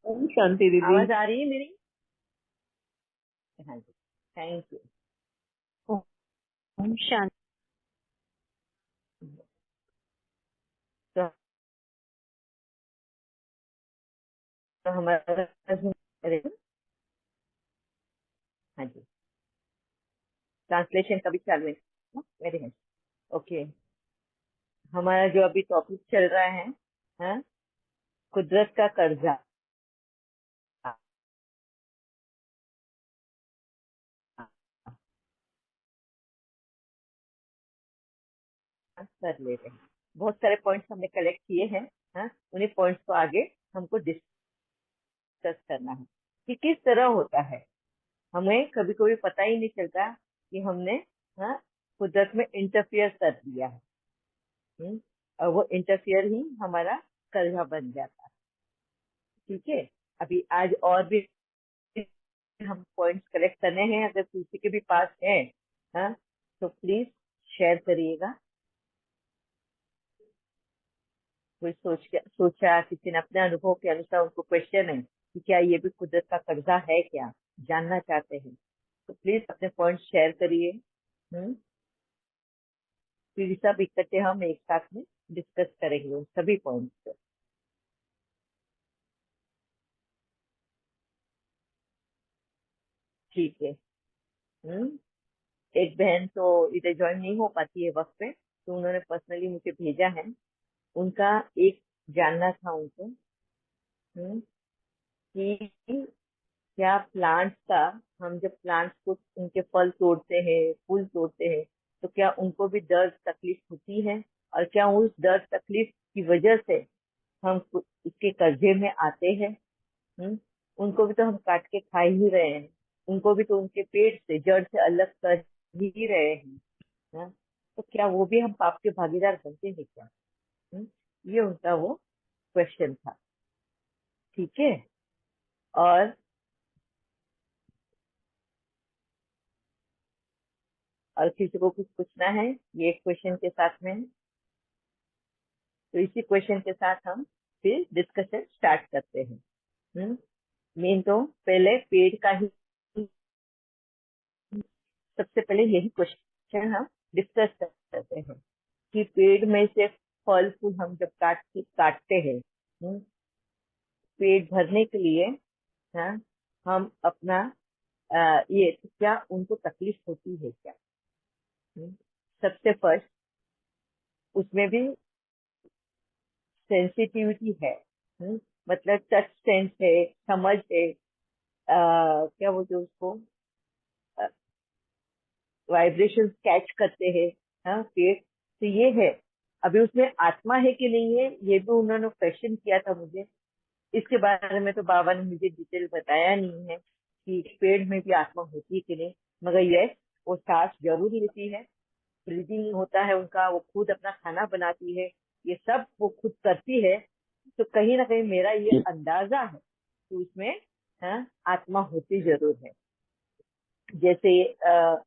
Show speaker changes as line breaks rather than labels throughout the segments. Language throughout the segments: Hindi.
ओम शांति दीदी।
आवाज आ रही है मेरी? हाँ जी, थैंक यू।
ओम शांति।
तो, तो हमारा अरे, हाँ जी, ट्रांसलेशन कभी चालू है? Very nice. ओके, हमारा जो अभी टॉपिक चल रहा है, हाँ, कुदरत का कर्जा। कर लेते हैं। बहुत सारे पॉइंट्स हमने कलेक्ट किए हैं। हाँ, उन्हीं पॉइंट्स को आगे हमको डिस्कस करना है कि किस तरह होता है। हमें कभी कभी पता ही नहीं चलता कि हमने, हाँ, कुदरत में इंटरफियर कर दिया है। और वो इंटरफियर ही हमारा कर्जा बन जाता है। ठीक है, अभी आज और भी हम पॉइंट्स कलेक्ट करने हैं। अगर किसी के भी पास है, हाँ, तो प्लीज शेयर करिएगा। कोई सोचा किसी ने अपने अनुभव के अनुसार, उनको क्वेश्चन है कि क्या ये भी कुदरत का कर्जा है, क्या जानना चाहते हैं, तो प्लीज अपने पॉइंट शेयर करिए। फिर सब इकट्ठे हम एक साथ में डिस्कस करेंगे उन सभी पॉइंट्स को। ठीक है। एक बहन तो इधर ज्वाइन नहीं हो पाती है वक्त पे, तो उन्होंने पर्सनली मुझे भेजा है। उनका एक जानना था उनको, कि क्या प्लांट्स का, हम जब प्लांट्स को उनके फल तोड़ते हैं, फूल तोड़ते हैं, तो क्या उनको भी दर्द तकलीफ होती है? और क्या उस दर्द तकलीफ की वजह से हम इसके कर्जे में आते हैं? उनको भी तो हम काट के खा ही रहे हैं। उनको भी तो उनके पेट से, जड़ से अलग कर ही रहे हैं। हाँ? तो क्या वो भी हम पाप के भागीदार बनते हैं क्या? हम्म, ये उनका वो क्वेश्चन था। ठीक है। और किसी को कुछ पूछना है ये क्वेश्चन के साथ में, तो इसी क्वेश्चन के साथ हम फिर डिस्कशन स्टार्ट करते हैं। मेन तो पहले पेड़ का ही, सबसे पहले यही क्वेश्चन हम डिस्कस करते हैं कि पेड़ में से फल फूल हम जब काटते हैं, पेट भरने के लिए, हाँ, हम अपना ये, तो क्या उनको तकलीफ होती है क्या? सबसे फर्स्ट उसमें भी सेंसिटिविटी है। मतलब टच सेंस है, समझ है, क्या बोलते हैं उसको, वाइब्रेशन कैच करते हैं, हाँ, पेड़। तो ये है। अभी उसमें आत्मा है कि नहीं है, ये भी उन्होंने क्वेश्चन किया था मुझे। इसके बारे में तो बाबा ने मुझे डिटेल बताया नहीं है कि पेड़ में भी आत्मा होती है कि नहीं। मगर यस, वो सांस जरूर लेती है, ब्रीदिंग होता है उनका, वो खुद अपना खाना बनाती है, ये सब वो खुद करती है। तो कहीं ना कहीं मेरा ये अंदाजा है कि उसमें, हाँ, आत्मा होती जरूर है। जैसे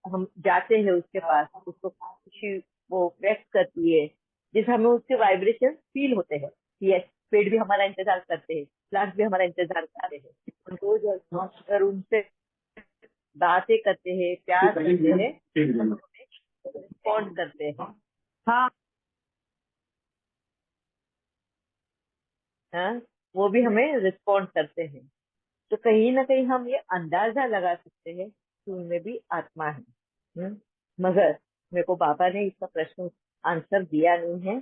हम जाते हैं उसके पास, उसको खुशी वो व्यक्त करती है, जैसे हमें उसके वाइब्रेशन फील होते हैं। यस, पेड़ भी हमारा इंतजार करते हैं, प्लांट भी हमारा इंतजार करते हैं। उनको जो अगर उनसे बातें करते हैं, प्यार करते हैं, रिस्पॉन्ड करते हैं। हाँ, हाँ, वो भी हमें रिस्पॉन्ड करते हैं। तो कहीं ना कहीं हम ये अंदाजा लगा सकते हैं कि उनमें भी आत्मा है। मगर मेरे को बाबा ने इसका प्रश्न आंसर दिया नहीं है,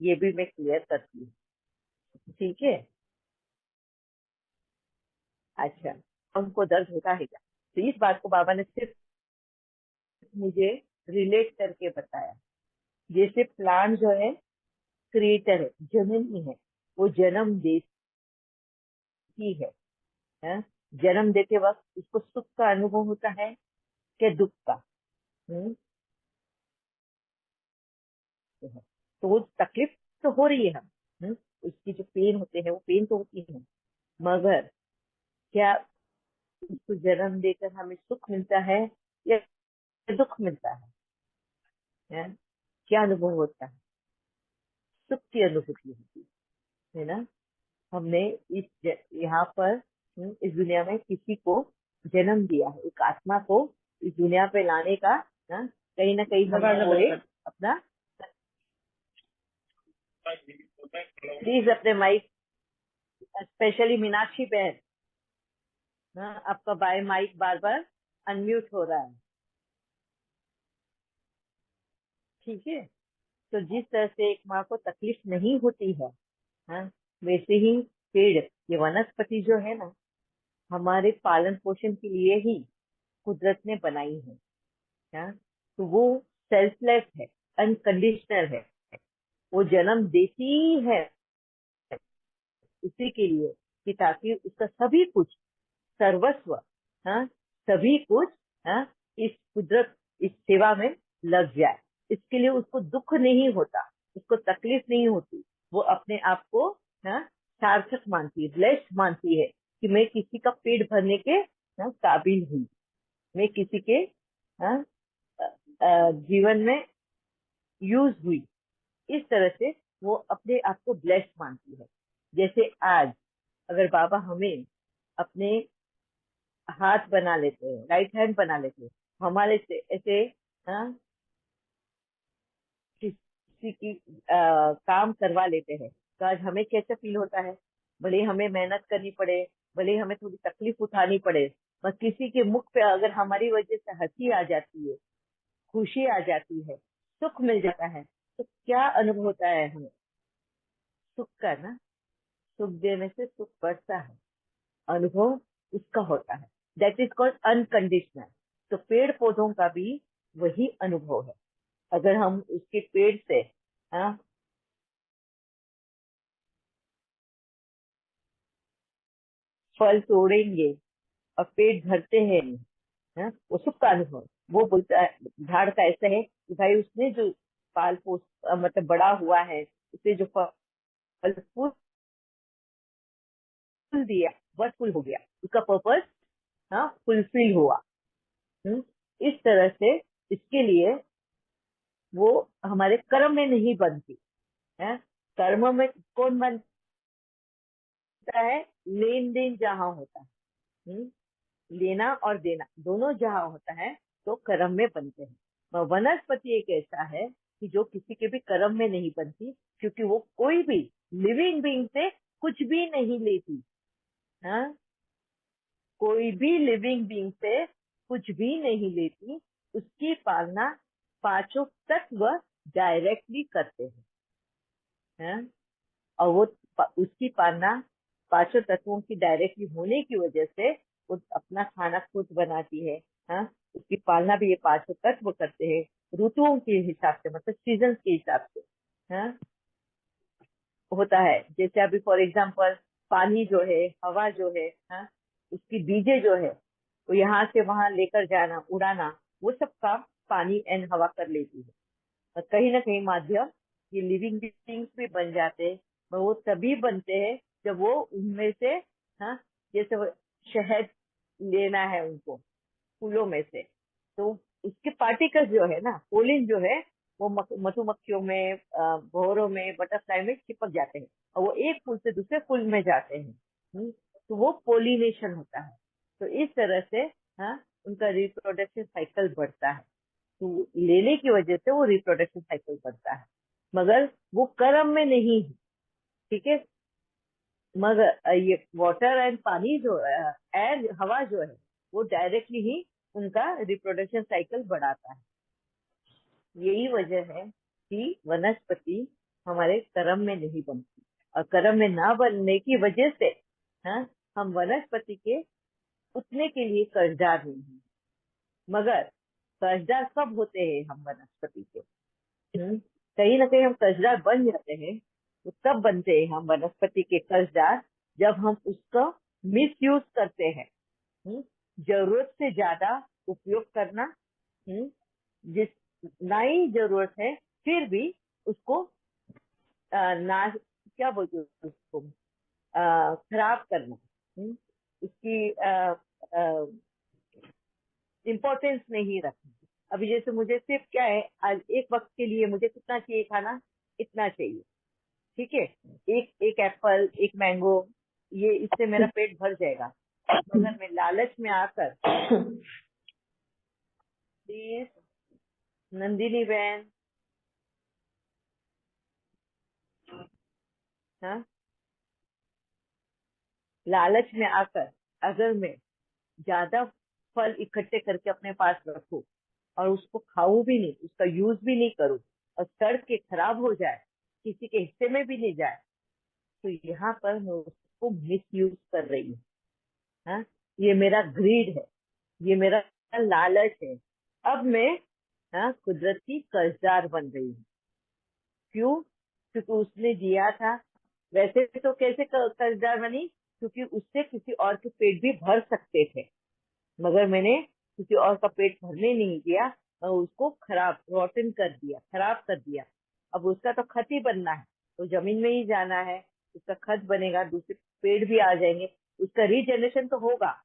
ये भी मैं क्लियर करती हूँ। ठीक है। अच्छा, उनको दर्द होता है क्या? तो इस बात को बाबा ने सिर्फ मुझे रिलेट करके बताया। जैसे प्लांट जो है क्रिएटर है, जननी है, वो जन्म देती है? जन्म देते वक्त उसको सुख का अनुभव होता है क्या दुख का? हम्म, तो वो तकलीफ तो हो रही है हम, उसकी जो पेन होते हैं वो पेन तो होती है। मगर क्या उसको जन्म देकर हमें सुख मिलता है या दुख मिलता है? क्या अनुभव होता है? सुख की अनुभूति होती है ना। हमने इस यहाँ पर इस दुनिया में किसी को जन्म दिया है, एक आत्मा को इस दुनिया पे लाने का कहीं ना कहीं हमको एक अपना, प्लीज अपने माइक, स्पेशली मीनाक्षी बहन, आपका बाय माइक बार बार अनम्यूट हो रहा है, ठीक है। तो जिस तरह से एक माँ को तकलीफ नहीं होती है, वैसे ही पेड़, ये वनस्पति जो है ना, हमारे पालन पोषण के लिए ही कुदरत ने बनाई है। तो वो सेल्फलेस है, अनकंडीशनल है, वो जन्म देती है उसी के लिए कि ताकि उसका सभी कुछ, सर्वस्व, सभी कुछ इस कुदरत, इस सेवा में लग जाए। इसके लिए उसको दुख नहीं होता, उसको तकलीफ नहीं होती, वो अपने आप को सार्थक मानती है, ब्लेस्ड मानती है कि मैं किसी का पेट भरने के काबिल हूँ, मैं किसी के जीवन में यूज हुई। इस तरह से वो अपने आप को ब्लेस्ड मानती है। जैसे आज अगर बाबा हमें अपने हाथ बना लेते हैं, राइट हैंड बना लेते हैं, हमारे से ऐसे किसी की काम करवा लेते हैं, तो आज हमें कैसा फील होता है? भले हमें मेहनत करनी पड़े, भले हमें थोड़ी तकलीफ उठानी पड़े, बस किसी के मुख पे अगर हमारी वजह से हंसी आ जाती है, खुशी आ जाती है, सुख मिल जाता है, तो क्या अनुभव होता है हमें? सुख का ना, सुख देने से सुख बढ़ता है, अनुभव उसका होता है। That is called unconditional. तो पेड़ पौधों का भी वही अनुभव है। अगर हम उसके पेड़ से हाँ, फल तोड़ेंगे और पेट भरते हैं, वो सुख का अनुभव। वो बोलता है, झाड़ का ऐसा है कि भाई उसने जो पाल पोस मतलब बड़ा हुआ है, उसे जो फल फूल दिया, वर्थफुल हो गया, उसका पर्पस फुलफिल हुआ। हम्म, इस तरह से इसके लिए वो हमारे कर्म में नहीं बनती है। कर्म में कौन बनता है? लेन देन जहाँ होता है, लेना और देना दोनों जहाँ होता है, तो कर्म में बनते हैं। वनस्पति एक ऐसा है कि जो किसी के भी कर्म में नहीं बनती, क्योंकि वो कोई भी लिविंग बीइंग से कुछ भी नहीं लेती। हाँ, कोई भी लिविंग बीइंग से कुछ भी नहीं लेती, उसकी पालना पांचों तत्व डायरेक्टली करते हैं। और वो उसकी पालना पांचों तत्वों की डायरेक्टली होने की वजह से वो अपना खाना खुद बनाती है। उसकी पालना भी ये पांचों तत्व करते हैं, ऋतुओं के हिसाब से, मतलब सीजन के हिसाब से होता है। जैसे अभी फॉर एग्जाम्पल पानी जो है, हवा जो है, उसकी बीजे जो है, वो यहाँ से वहां लेकर जाना, उड़ाना, वो सब काम पानी एंड हवा कर लेती है। और कहीं ना कहीं माध्यम ये लिविंग बीइंग्स भी बन जाते हैं। वो तभी बनते हैं जब वो उनमें से जैसे वो शहद लेना है उनको फूलों में से, तो उसके पार्टिकल्स जो है ना, पोलिन जो है, वो मधुमक्खियों में, भौरों में, बटरफ्लाई में चिपक जाते हैं और वो एक फूल से दूसरे फूल में जाते हैं। तो वो पोलिनेशन होता है। तो इस तरह से उनका रिप्रोडक्शन साइकिल बढ़ता है। तो लेने की वजह से वो रिप्रोडक्शन साइकिल बढ़ता है, मगर वो कर्म में नहीं है। ठीक है, मगर ये वाटर एंड पानी जो एयर, हवा जो है, वो डायरेक्टली ही उनका रिप्रोडक्शन साइकिल बढ़ाता है। यही वजह है कि वनस्पति हमारे कर्म में नहीं बनती, और कर्म में ना बनने की वजह से हम वनस्पति के उतने के लिए कर्जदार नहीं हैं। मगर कर्जदार कब होते हैं हम वनस्पति के? कहीं ना कहीं हम कर्जदार बन जाते हैं। तो तब बनते हैं हम वनस्पति के कर्जदार, जब हम उसका मिस यूज करते हैं। जरूरत से ज्यादा उपयोग करना, जिस ना ही जरूरत है फिर भी उसको ना, क्या बोलते हैं उसको, खराब करना, उसकी इम्पोर्टेंस नहीं रखना। अभी जैसे मुझे सिर्फ क्या है, आज एक वक्त के लिए मुझे कितना चाहिए खाना, इतना चाहिए, ठीक है, एक एक एप्पल, एक मैंगो, ये इससे मेरा पेट भर जाएगा। मगर मैं लालच में आकर, प्लीज नंदिनी बहन, हाँ, लालच में आकर अगर मैं ज्यादा फल इकट्ठे करके अपने पास रखूं और उसको खाऊं भी नहीं, उसका यूज भी नहीं करूं और सड़ के खराब हो जाए, किसी के हिस्से में भी नहीं जाए, तो यहाँ पर मैं उसको मिस यूज कर रही हूँ। हाँ, ये मेरा ग्रीड है, ये मेरा लालच है। अब मैं, हाँ, कुदरत की कर्जदार बन रही हूँ। क्यों? क्योंकि उसने दिया था। वैसे तो कैसे कर्जदार बनी? क्योंकि उससे किसी और के पेट भी भर सकते थे, मगर मैंने किसी और का पेट भरने नहीं दिया, मैं उसको रोटन कर दिया, खराब कर दिया। अब उसका तो खत ही बनना है, तो जमीन में ही जाना है, उसका खत बनेगा, दूसरे पेड़ भी आ जाएंगे, उसका रीजनरेशन तो होगा।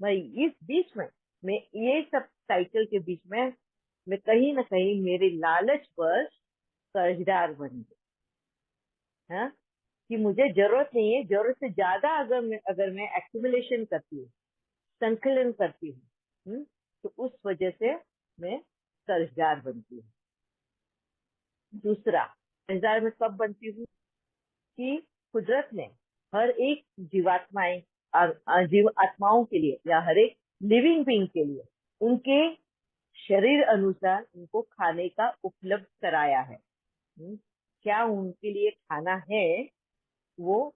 मैं इस बीच में, मैं ये सब साइकिल के बीच में, मैं कहीं ना कहीं मेरे लालच पर कर्जदार बन गई। हाँ, कि मुझे जरूरत नहीं है, जरूरत से ज्यादा अगर मैं एक्यूमुलेशन करती हूँ, संकलन करती हूँ, तो उस वजह से मैं कर्जदार बनती हूँ। दूसरा, कर्जदार में कब बनती हूँ? कि कुदरत ने हर एक जीवात्माएं और जीव आत्माओं के लिए, या हर एक लिविंग बीइंग के लिए, उनके शरीर अनुसार उनको खाने का उपलब्ध कराया है। क्या उनके लिए खाना है, वो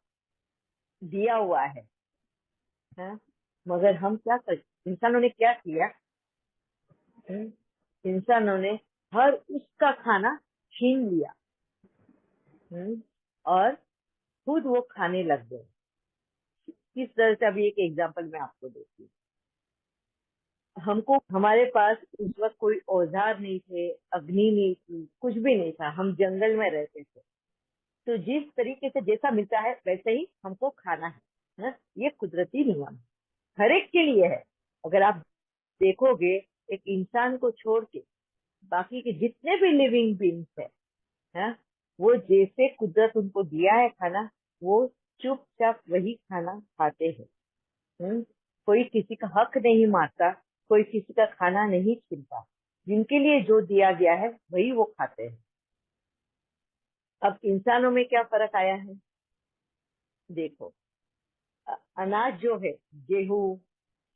दिया हुआ है। हाँ? मगर हम क्या कर, इंसानों ने क्या किया? हम्म, इंसानों ने हर उसका खाना छीन लिया, और खुद वो खाने लग गए। किस तरह से? अभी एक एग्जांपल मैं आपको देती हूँ। हमको, हमारे पास उस वक्त कोई औजार नहीं थे, अग्नि नहीं थी, कुछ भी नहीं था, हम जंगल में रहते थे। तो जिस तरीके से जैसा मिलता है वैसे ही हमको खाना है ना? ये कुदरती नियम हर एक के लिए है। अगर आप देखोगे, एक इंसान को छोड़ के बाकी के जितने भी लिविंग बींग्स है, हाँ, वो जैसे कुदरत उनको दिया है खाना, वो चुपचाप वही खाना खाते हैं। कोई किसी का हक नहीं मारता, कोई किसी का खाना नहीं छीनता, जिनके लिए जो दिया गया है वही वो खाते हैं। अब इंसानों में क्या फर्क आया है? देखो, अनाज जो है, गेहूं,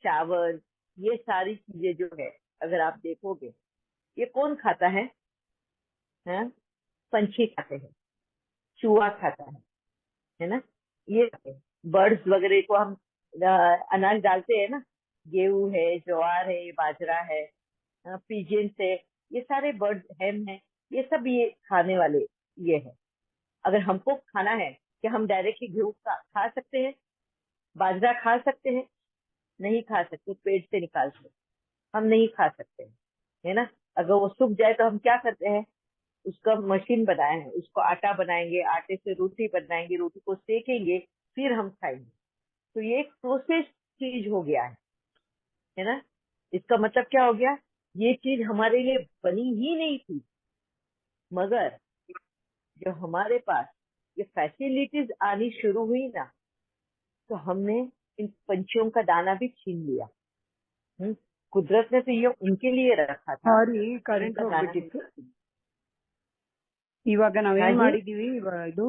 चावल, ये सारी चीजें जो है, अगर आप देखोगे, ये कौन खाता है? पंछी खाते हैं, चूहा खाता है ना? ये बर्ड्स वगैरह को हम अनाज डालते हैं ना, गेहूं है, ज्वार है, बाजरा है, पिजिन्स है, ये सारे बर्ड्स, हैम है, ये सब ये खाने वाले ये है। अगर हमको खाना है, क्या हम डायरेक्टली गेहूं खा सकते हैं? बाजरा खा सकते हैं? नहीं खा सकते, पेट से निकाल के हम नहीं खा सकते हैं, है ना? अगर वो सूख जाए तो हम क्या करते हैं? उसका मशीन बनाया है, उसको आटा बनाएंगे, आटे से रोटी बनाएंगे, रोटी को सेकेंगे, फिर हम खाएंगे। तो ये एक प्रोसेस चीज हो गया है ना? इसका मतलब क्या हो गया? ये चीज हमारे लिए बनी ही नहीं थी, मगर जब हमारे पास ये फैसिलिटीज आनी शुरू हुई ना, तो हमने इन पंछियों का दाना भी छीन लिया। हम्म, कुदरत ने तो ये उनके लिए रखा था,
ಸಾರಿ ಕರೆಂಟ್
उनका दाना
ಹೋಗ್ಬಿಟ್ಟಿತ್ತು.
हमको।
ಇವಾಗ
हाँ
ನಾವೇನ್
जी,
ಮಾಡಿದೀವಿ ಇದು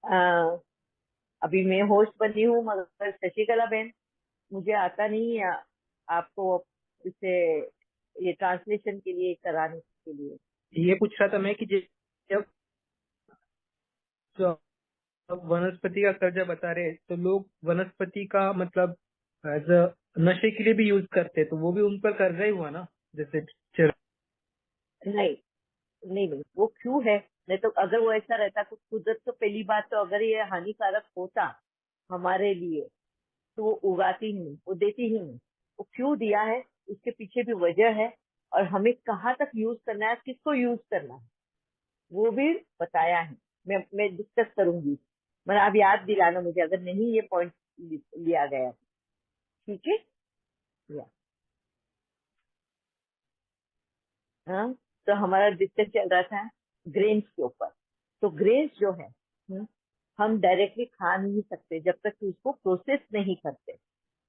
आ, अभी मैं होस्ट बनी हूँ, मगर शशिकला बहन, मुझे आता नहीं है आपको इसे, ये ट्रांसलेशन के लिए कराने के लिए।
ये पूछ रहा था मैं कि जब जब वनस्पति का कर्जा बता रहे तो लोग वनस्पति का मतलब एज अ नशे के लिए भी यूज करते, तो वो भी उन पर कर्जा ही हुआ ना, जैसे
नहीं, नहीं, नहीं, वो क्यों है? नहीं तो अगर वो ऐसा रहता तो कुदरत तो, पहली बात तो, अगर ये हानिकारक होता हमारे लिए तो वो उगाती ही नहीं, वो देती ही नहीं। वो क्यों दिया है, उसके पीछे भी वजह है, और हमें कहाँ तक यूज करना है, किसको यूज करना है, वो भी बताया है। मैं डिस्कस करूंगी, मगर आप याद दिलाना मुझे अगर नहीं ये पॉइंट लिया गया तो। ठीक है? या, हाँ, तो हमारा डिस्कस चल रहा था ग्रेन्स के ऊपर। तो ग्रेन्स जो है, हम डायरेक्टली खा नहीं सकते जब तक कि उसको प्रोसेस नहीं करते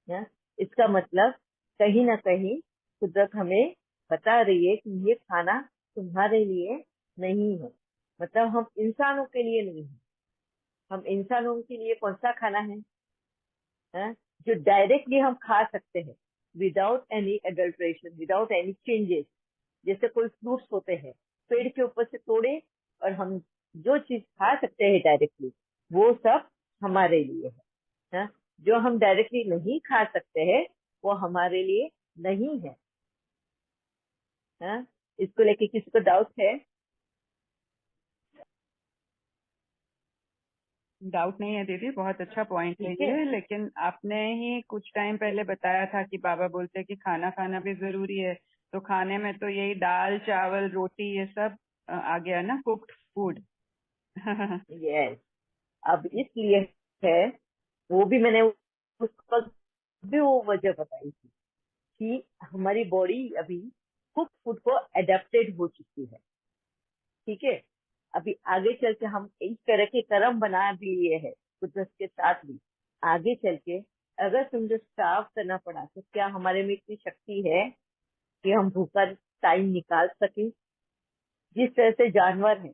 ना। इसका मतलब कहीं ना कहीं कुदरत हमें बता रही है कि ये खाना तुम्हारे लिए नहीं है, मतलब हम इंसानों के लिए नहीं है। हम इंसानों के लिए कौन सा खाना है, हाँ? जो डायरेक्टली हम खा सकते हैं without any adulteration, without any changes. जैसे कोई फ्रूट्स होते हैं पेड़ के ऊपर से तोड़े और हम जो चीज खा सकते हैं डायरेक्टली, वो सब हमारे लिए है, हाँ? जो हम डायरेक्टली नहीं खा सकते हैं वो हमारे लिए नहीं है, हाँ? इसको लेके किसी को डाउट है?
डाउट नहीं है दीदी, बहुत अच्छा पॉइंट है
ठीक है।
ये। लेकिन आपने ही कुछ टाइम पहले बताया था कि बाबा बोलते हैं कि खाना खाना भी जरूरी है। तो खाने में तो यही दाल चावल रोटी ये सब आ गया ना, कुक्ड फूड।
यस, अब इसलिए है, वो भी मैंने उस वक्त भी वो वजह बताई थी कि हमारी बॉडी अभी कुक फूड को एडेप्टेड हो चुकी है। ठीक है, अभी आगे चल के हम इस तरह के कर्म बना भी लिए हैं कुदरत के साथ भी। आगे चल के अगर तुमको स्टार्व करना पड़ा तो क्या हमारे में इतनी शक्ति है कि हम भूखा टाइम निकाल सके? जिस तरह से जानवर है,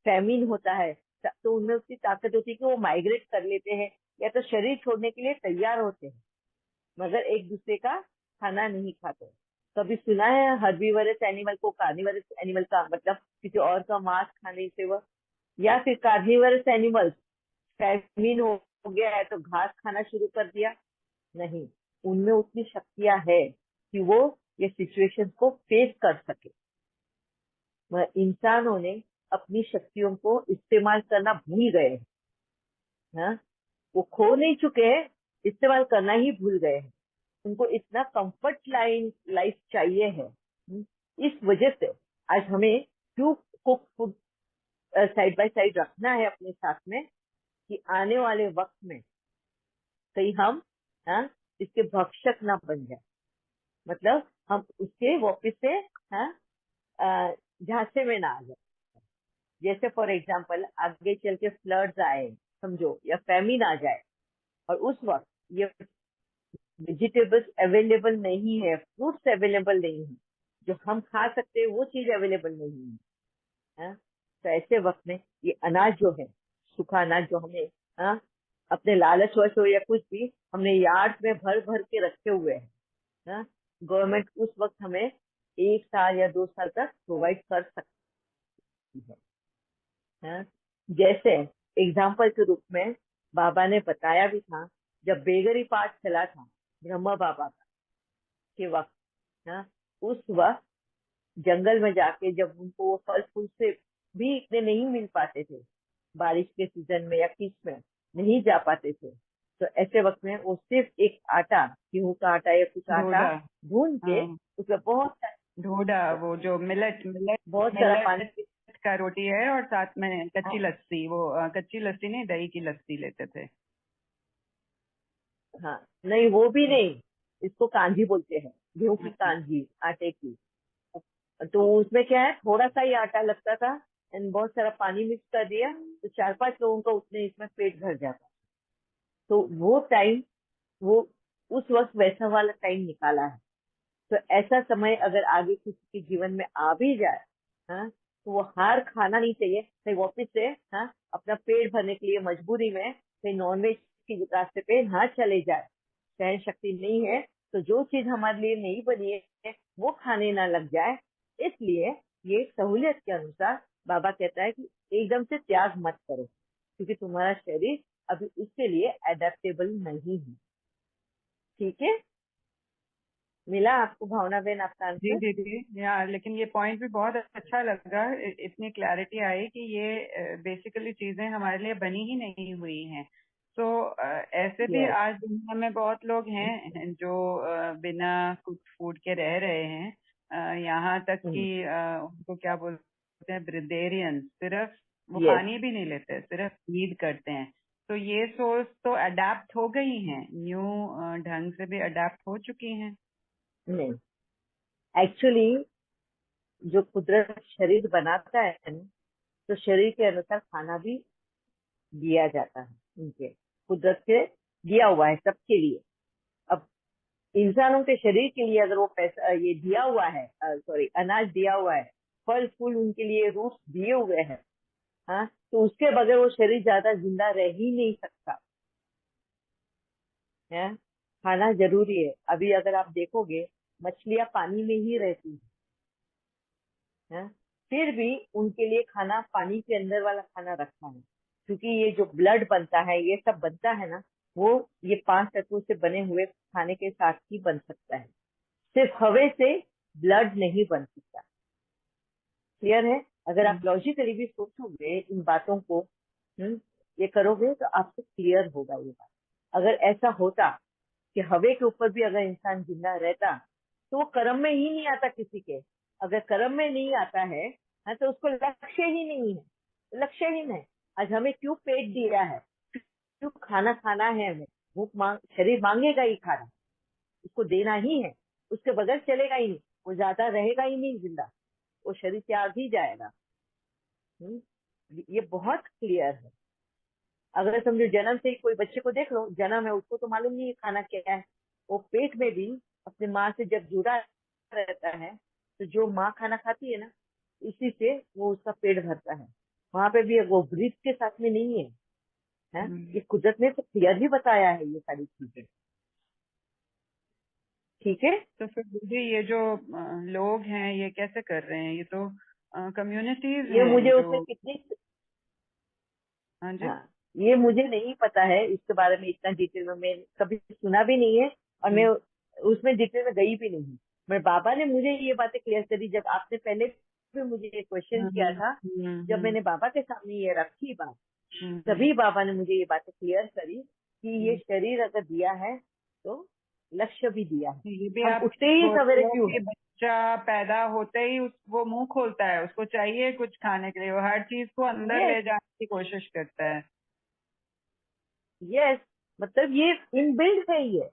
फैमिन होता है तो उनमें उतनी ताकत होती है कि वो माइग्रेट कर लेते हैं या तो शरीर छोड़ने के लिए तैयार होते हैं, मगर एक दूसरे का खाना नहीं खाते। कभी सुना है हर्बीवरस एनिमल को कार्निवरस एनिमल का मतलब किसी और का मांस खाने से वह, या फिर कार्निवरस एनिमल्स फैमिन हो गया है तो घास खाना शुरू कर दिया? नहीं, उनमें उतनी शक्तियां है कि वो ये सिचुएशन को फेस कर सके। इंसानों ने अपनी शक्तियों को इस्तेमाल करना भूल गए हैं, हाँ? वो खो नहीं चुके हैं, इस्तेमाल करना ही भूल गए हैं। उनको इतना कंफर्ट लाइफ चाहिए है। इस वजह से आज हमें क्यों cook food side by side रखना है अपने साथ में, कि आने वाले वक्त में कहीं हम, हाँ, इसके भक्षक ना बन जाए, मतलब हम उसके वापिस से, हाँ, झांसे में ना आ जाए। जैसे फॉर एग्जाम्पल आगे चल के फ्लड्स आए समझो, या फैमिन आ जाए, और उस वक्त ये वेजिटेबल्स अवेलेबल नहीं है, फ्रूट्स अवेलेबल नहीं है, जो हम खा सकते हैं वो चीज अवेलेबल नहीं है, हाँ? तो ऐसे वक्त में ये अनाज जो है, सूखा अनाज जो हमें, हाँ, अपने लालच वश हो या कुछ भी, हमने यार्ड में भर भर के रखे हुए हैं, हाँ? गवर्नमेंट उस वक्त हमें 1 साल या 2 साल तक प्रोवाइड कर सकती है, हाँ? जैसे एग्जाम्पल के रूप में बाबा ने बताया भी था, जब बेगरी पाठ चला था ब्रह्मा बाबा का के वक्त, हाँ, उस वक्त जंगल में जाके जब उनको वो फल फूल से भी इतने नहीं मिल पाते थे, बारिश के सीजन में या किस में नहीं जा पाते थे, तो ऐसे वक्त में वो सिर्फ एक आटा, गेहूं का आटा या कुछ आटा
ढोडा।
भून के
हाँ,
उसमें
ढोडा, वो जो मिलेट मिलेट
बहुत सारा पानी,
मिलेट का रोटी है, और साथ में कच्ची
हाँ,
लस्सी, वो कच्ची लस्सी नहीं, दही की लस्सी लेते थे।
हाँ, नहीं वो भी नहीं, इसको कांजी बोलते हैं, गेहूं की
अच्छा।
कांजी आटे की। तो उसमें क्या है, थोड़ा सा ही आटा लगता था एंड बहुत सारा पानी मिक्स कर दिया तो 4-5 लोगों का उतने इसमें पेट भर जाता। तो वो टाइम, वो उस वक्त वैसा वाला टाइम निकाला है। तो ऐसा समय अगर आगे किसी के जीवन में आ भी जाए, हाँ, तो वो हार खाना नहीं चाहिए, कहीं वापिस से, हाँ, अपना पेट भरने के लिए मजबूरी में कहीं नॉनवेज की रास्ते पे ना चले जाए। सहन शक्ति नहीं है तो जो चीज हमारे लिए नहीं बनी है वो खाने ना लग जाए। इसलिए ये सहूलियत के अनुसार बाबा कहता है कि एकदम से त्याग मत करो, क्योंकि तुम्हारा शरीर अभी उसके लिए एडेप्टेबल नहीं है। ठीक है, मिला आपको भावना बहन आपका
जी
आंसर?
दीदी, यार लेकिन ये पॉइंट भी बहुत अच्छा लगा। इतनी क्लैरिटी आई कि ये बेसिकली चीजें हमारे लिए बनी ही नहीं हुई हैं। तो ऐसे भी
यस,
आज दुनिया में बहुत लोग हैं जो बिना कुछ फूड के रह रहे हैं। यहाँ तक कि उनको क्या बोलते हैं, ब्रिदेरियन, सिर्फ वो
यस,
पानी भी नहीं लेते, सिर्फ नीड करते हैं। तो ये सोच तो अडेप्ट हो गई हैं, न्यू ढंग से भी अडेप्ट हो चुकी हैं।
नहीं, एक्चुअली जो कुदरत शरीर बनाता है ना, तो शरीर के अनुसार खाना भी दिया जाता है उनके, कुदरत से दिया हुआ है सबके लिए। अब इंसानों के शरीर के लिए अगर वो पैसा ये दिया हुआ है, सॉरी अनाज दिया हुआ है, फल फूल उनके लिए रूट्स दिए हुए हैं, हाँ, तो उसके बगैर वो शरीर ज्यादा जिंदा रह ही नहीं सकता है। खाना जरूरी है। अभी अगर आप देखोगे मछलियां पानी में ही रहती है, फिर भी उनके लिए खाना पानी के अंदर वाला खाना रखा है, क्योंकि ये जो ब्लड बनता है, ये सब बनता है ना, वो ये 5 तत्वों से बने हुए खाने के साथ ही बन सकता है। सिर्फ हवा से ब्लड नहीं बन सकता। क्लियर है? अगर आप लॉजिकली भी सोचोगे इन बातों को, ये करोगे तो आपको क्लियर होगा ये बात। अगर ऐसा होता कि हवे के ऊपर भी अगर इंसान जिंदा रहता, तो वो कर्म में ही नहीं आता किसी के। अगर कर्म में नहीं आता है, हाँ, तो उसको लक्ष्य ही नहीं है, लक्ष्यहीन है। आज हमें क्यों पेट दिया है, क्यों खाना खाना है, हमें भूख शरीर मांगेगा ही खाना, उसको देना ही है, उसके बगैर चलेगा ही नहीं, वो ज्यादा रहेगा ही नहीं जिंदा, वो शरीर त्याग ही जाएगा। ये बहुत क्लियर है। अगर समझो जन्म से ही कोई बच्चे को देख लो, जन्म है, उसको तो मालूम नहीं है खाना क्या है। वो पेट में भी अपने माँ से जब जुड़ा रहता है, तो जो माँ खाना खाती है ना, इसी से वो उसका पेट भरता है। वहां पे भी वो ब्रीथ के साथ में नहीं है, है? ये कुदरत ने तो क्लियर ही बताया है ये सारी चीजें। ठीक है।
तो फिर दीदी ये जो लोग हैं ये कैसे कर रहे हैं? ये तो कम्युनिटीज
ये मुझे
हैं
उसमें
जो।
कितनी,
हाँ जी।
हाँ, ये मुझे नहीं पता है इसके बारे में, इतना डिटेल में मैं कभी सुना भी नहीं है, और मैं उसमें डिटेल में गई भी नहीं। मेरे बाबा ने मुझे ये बातें क्लियर करी, जब आपने पहले भी मुझे ये क्वेश्चन किया था, जब मैंने बाबा के सामने ये रखी बात, तभी बाबा ने मुझे ये बातें क्लियर करी कि ये शरीर अगर दिया है तो लक्ष्य भी दिया है।
ये भी
हम
आप
उठते ही
बोल
सवेरे
रहे हो
क्यों
कि
है?
बच्चा पैदा होते ही वो मुंह खोलता है, उसको चाहिए कुछ खाने के लिए, वो हर चीज को अंदर
यस,
ले जाने की कोशिश करता है।
यस, मतलब ये इनबिल्ट है, ये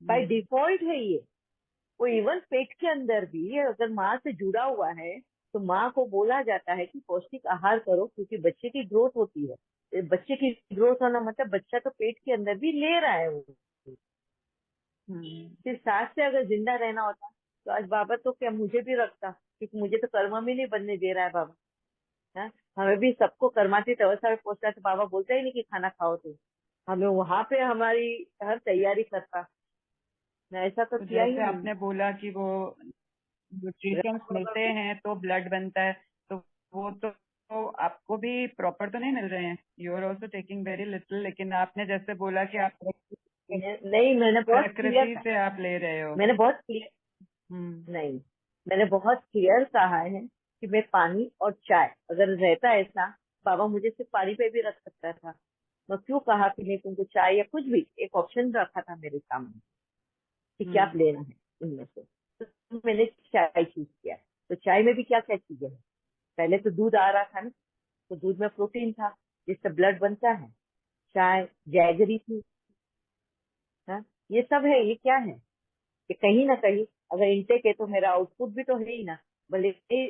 बाय डिफॉल्ट है ये। वो इवन पेट के अंदर भी अगर माँ से जुड़ा हुआ है, तो माँ को बोला जाता है कि पौष्टिक आहार करो, क्योंकि बच्चे की ग्रोथ होती है। बच्चे की ग्रोथ होना मतलब बच्चा तो पेट के अंदर भी ले रहा है वो। फिर साथ से अगर जिंदा रहना होता, तो आज बाबा तो क्या मुझे भी रखता, क्योंकि मुझे तो कर्म में नहीं बनने दे रहा है बाबा, है? हमें भी सबको कर्माती अवस्था में पहुंचता, तो बाबा बोलता ही नहीं कि खाना खाओ, तो हमें वहां पे हमारी हर तैयारी करता। मैं ऐसा तो
तो
किया ही
जैसे
नहीं।
आपने बोला कि वो न्यूट्रिशंस मिलते हैं तो ब्लड बनता है, तो वो तो आपको भी प्रॉपर तो नहीं मिल रहे हैं। You are also taking very little, लेकिन आपने जैसे बोला कि आप
नहीं, मैंने बहुत क्लियर
प्रकृति
कहा,
से आप ले रहे हो।
मैंने बहुत क्लियर,
हम्म।
नहीं, मैंने बहुत क्लियर कहा है कि मैं पानी और चाय, अगर रहता ऐसा, बाबा मुझे सिर्फ पानी पे भी रख सकता था। मैं क्यों कहा कि नहीं, तुमको चाय या कुछ भी एक ऑप्शन रखा था मेरे सामने कि क्या आप लेना है इनमें से, तो मैंने चाय चूज किया। तो चाय में भी क्या क्या चीजें हैं, पहले तो दूध आ रहा था ना, तो दूध में प्रोटीन था जिससे ब्लड बनता है। चाय, जैगरी थी, हाँ, ये सब है। ये क्या है कि कहीं ना कहीं अगर इनटेक है तो मेरा आउटपुट भी तो है ही ना। भले ही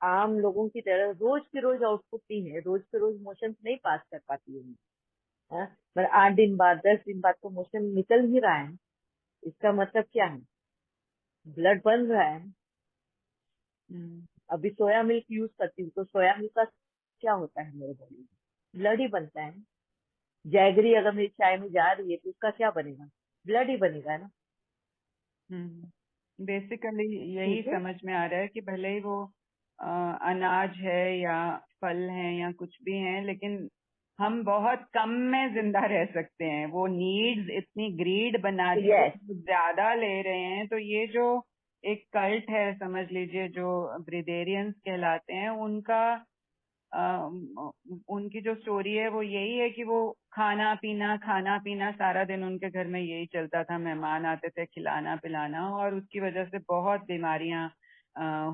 आम लोगों की तरह रोज के रोज आउटपुट नहीं है, रोज के रोज मोशन नहीं पास कर पाती हूँ मैं, हाँ? पर 8 दिन बाद 10 दिन बाद तो मोशन निकल ही रहा है। इसका मतलब क्या है, ब्लड बन रहा है। अभी सोया मिल्क यूज करती हूँ, तो सोया मिल्क का क्या होता है मेरे बॉडी में, ब्लड ही बनता है। जैगरी अगर मेरी चाय में जा रही है तो उसका क्या बनेगा, ब्लड ही बनेगा ना।
बेसिकली यही
ठीक है।
समझ में आ रहा है कि भले ही वो अनाज है या फल है या कुछ भी है, लेकिन हम बहुत कम में जिंदा रह सकते हैं। वो नीड्स इतनी ग्रीड बना दी है,
यस,
ज्यादा ले रहे हैं। तो ये जो एक कल्ट है, समझ लीजिए, जो ब्रिदेरियंस कहलाते हैं, उनकी जो स्टोरी है वो यही है कि वो खाना पीना सारा दिन उनके घर में यही चलता था। मेहमान आते थे, खिलाना पिलाना, और उसकी वजह से बहुत बीमारियां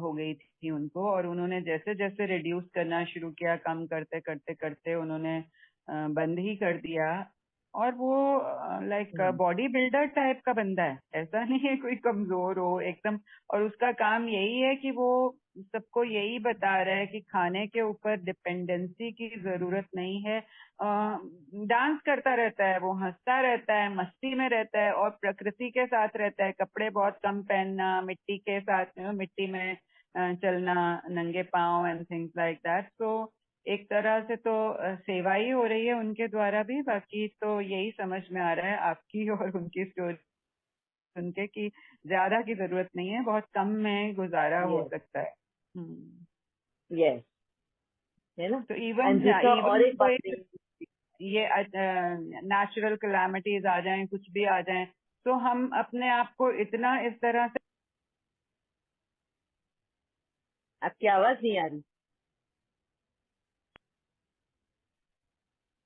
हो गई थी उनको। और उन्होंने जैसे जैसे रिड्यूस करना शुरू किया, कम करते करते करते उन्होंने बंद ही कर दिया। और वो लाइक बॉडी बिल्डर टाइप का बंदा है, ऐसा नहीं है कोई कमजोर हो एकदम। और उसका काम यही है कि वो सबको यही बता रहा है कि खाने के ऊपर डिपेंडेंसी की जरूरत नहीं है। डांस करता रहता है, वो हंसता रहता है, मस्ती में रहता है और प्रकृति के साथ रहता है। कपड़े बहुत कम पहनना, मिट्टी के साथ मिट्टी में चलना, नंगे पाँव एंड थिंग्स लाइक दैट। तो एक तरह से तो सेवा ही हो रही है उनके द्वारा भी। बाकी तो यही समझ में आ रहा है आपकी और उनकी स्टोरी सुन के कि ज्यादा की जरूरत नहीं है, बहुत कम में गुजारा हो
यस,
सकता है।
यस, है ना।
तो इवन
एंड दूसरा और
इवन
एक बात
कोई ये नेचुरल कैलामिटीज आ जाएं, कुछ भी आ जाएं, तो हम अपने आप को इतना इस तरह से
आपकी आवाज नहीं आ रही।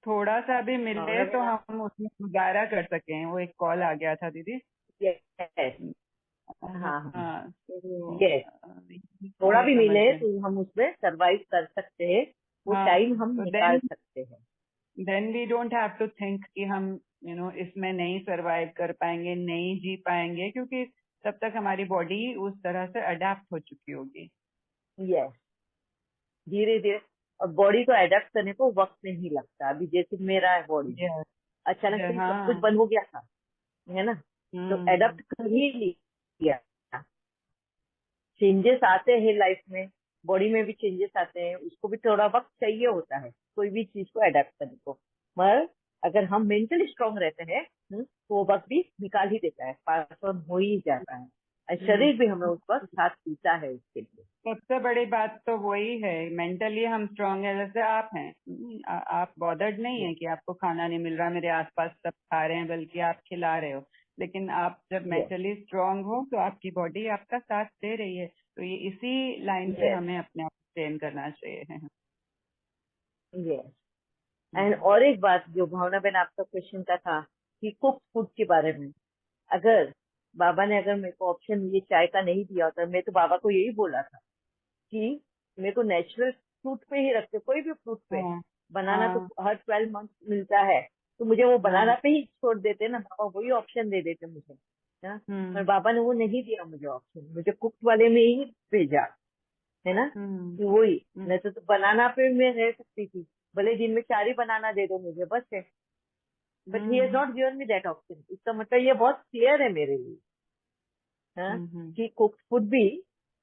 थोड़ा सा भी मिले
भावना
तो
बहन आप,
हम उसमें गुजारा कर सकें। वो एक कॉल आ गया था दीदी।
यस,
हाँ
हाँ हाँ,
हाँ, तो
यस, थोड़ा
ये
भी
समझ
मिले
में।
तो हम उसमें सरवाइव कर सकते हैं, वो
हाँ,
टाइम हम
तो
निकाल सकते हैं।
Then we don't have to think कि हम इसमें नहीं सरवाइव कर पाएंगे, नहीं जी पाएंगे, क्योंकि तब तक हमारी बॉडी उस तरह से अडेप्ट हो चुकी होगी।
यस, धीरे धीरे। और बॉडी को अडेप्ट करने को वक्त नहीं लगता। अभी जैसे मेरा बॉडी
यस,
अचानक से सब कुछ
हाँ।
बंद हो गया था, है ना, तो
हम्म
अडेप्ट कर ही लिया। चेंजेस आते हैं लाइफ में, बॉडी में भी चेंजेस आते हैं, उसको भी थोड़ा वक्त चाहिए होता है कोई भी चीज को अडेप्ट करने को। मगर अगर हम मेंटली स्ट्रांग रहते हैं, तो वो वक्त भी निकाल ही देता है, पास ऑन हो ही जाता है। और
हम्म।
शरीर भी हमें उस वक्त साथ पीता है उसके लिए।
सबसे बड़ी बात तो वही है, मेंटली हम स्ट्रांग है। जैसे आप हैं, आप बॉदर्ड नहीं है
यस,
कि आपको खाना नहीं मिल रहा, मेरे आसपास सब खा रहे हैं, बल्कि आप खिला रहे हो। लेकिन आप जब
यस,
मेंटली स्ट्रांग हो तो आपकी बॉडी आपका साथ दे रही है। तो ये इसी लाइन पे
यस,
हमें अपने आप को ट्रेन करना चाहिए।
यस। एंड
हम्म,
और एक बात जो भावना बहन आपका क्वेश्चन का था कि कुक फूड के बारे में, अगर बाबा ने अगर मेरे को ऑप्शन ये चाय का नहीं दिया होता, मैं तो बाबा को यही बोला था कि मेरे को नेचुरल फ्रूट पे ही रखते, कोई भी फ्रूट पे।
हाँ
बनाना तो
हाँ
हर 12 मंथ मिलता है, तो मुझे वो
हाँ।
बनाना पे ही छोड़ देते ना, बाबा वही ऑप्शन दे देते मुझे। हाँ, पर
हम्म
बाबा ने वो नहीं दिया मुझे ऑप्शन, मुझे कुक्ड वाले में ही भेजा, है ना,
हम्म
कि वही।
हम्म
नहीं तो बनाना पे मैं रह सकती थी, भले दिन में 4 ही बनाना दे दो मुझे, बस है। But he has
hmm
not given me that option. इसका मतलब ये बहुत क्लियर है मेरे लिए, हाँ,
हम्म
कि कुक फूड भी,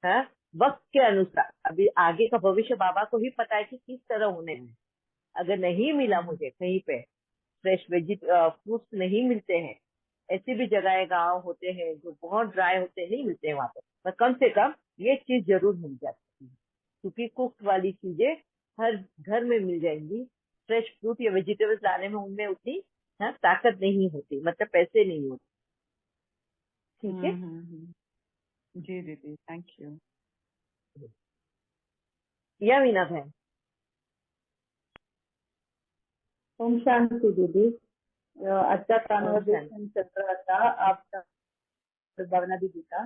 हाँ, वक्त के अनुसार, अभी आगे का भविष्य बाबा को ही पता है कि किस तरह होने में। अगर नहीं मिला
हम्म
मुझे कहीं पे फ्रेश फ्रूट्स नहीं मिलते हैं, ऐसी भी जगह गांव होते हैं जो बहुत ड्राई होते हैं, नहीं मिलते हैं वहां पर कम से कम ये चीज जरूर मिल जाती है, क्योंकि कुक्ड वाली चीजें हर घर में मिल जाएंगी। फ्रेश फ्रूट या वेजिटेबल्स लाने में उनमें उतनी, हाँ, ताकत नहीं होती, मतलब पैसे नहीं होते। ठीक है।
जी दीदी, थैंक यू।
या मीना बहन।
ओम शांति दीदी। आजचा
ओम शांति।
कॉन्वर्सेशन चल रहा था आपका, भावना दीदी का।